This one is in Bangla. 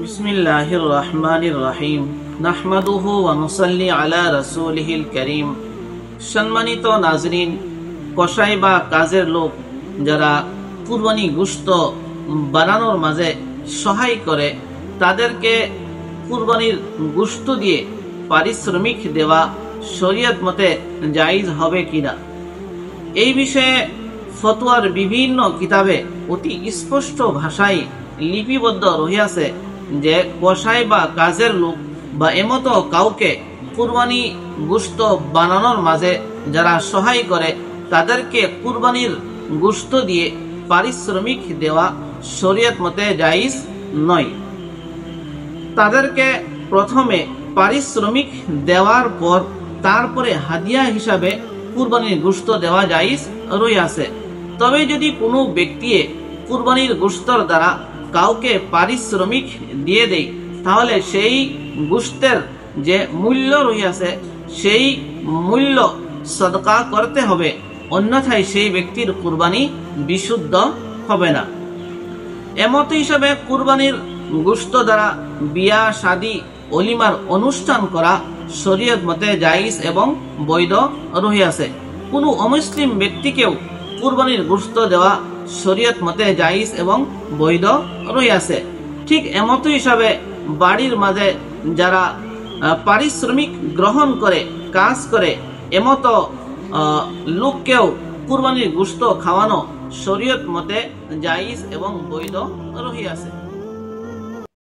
বিসমিল্লাহির রহমানির রহিম নাহমাদুহু ওয়া নুসাল্লি আলা রাসূলিহিল কারীম। সম্মানিত নাজরিন, কসাই বা কাজের লোক যারা কুরবানি গোশত বানানোর মাঝে সহায় করে, তাদেরকে কুরবানির গোশত দিয়ে পারিশ্রমিক দেওয়া শরীয়ত মতে জায়েজ হবে কিনা, এই বিষয়ে ফতোয়ার বিভিন্ন কিতাবে অতি স্পষ্ট ভাষায় লিপিবদ্ধ রহিয়াছে যে কসাই বা কাজের লোক বা এমতো কাউকে কুরবানি গোশত বানানোর মাঝে যারা সহায় করে, তাদেরকে কুরবানির গোশত দিয়ে পারিশ্রমিক দেওয়া শরীয়ত মতে জায়েজ নয়। তাদেরকে প্রথমে পারিশ্রমিক দেওয়ার পর তারপরে হাদিয়া হিসাবে কুরবানির গোশত দেওয়া জায়েজ রইয়াছে। তবে যদি কোনো ব্যক্তি কুরবানির গোশতর দ্বারা কাউকে পারিশ্রমিক দিয়ে দেয়, তাহলে সেই গোশতের যে মূল্য রইয়াছে সেই মূল্য সদকা করতে হবে, অন্যথায় সেই ব্যক্তির কুরবানি বিশুদ্ধ হবে না। এমত হিসাবে কুরবানির গোশত দ্বারা বিয়া শাদী অলিমার অনুষ্ঠান করা শরীয়ত মতে জায়েজ এবং বৈধ রহিয়াছে। কোনো অমুসলিম ব্যক্তিকেও কুরবানির গোশত দেওয়া শরীয়ত মতে জায়েজ এবং বৈধ রহিয়াছে। ঠিক এমত হিসাবে বাড়ির মাঝে যারা পারিশ্রমিক গ্রহণ করে কাজ করে, এমত লোককেও কুরবানির গোশত খাওয়ানো শরীয়ত মতে জায়েজ এবং বৈধ রহিয়াছে।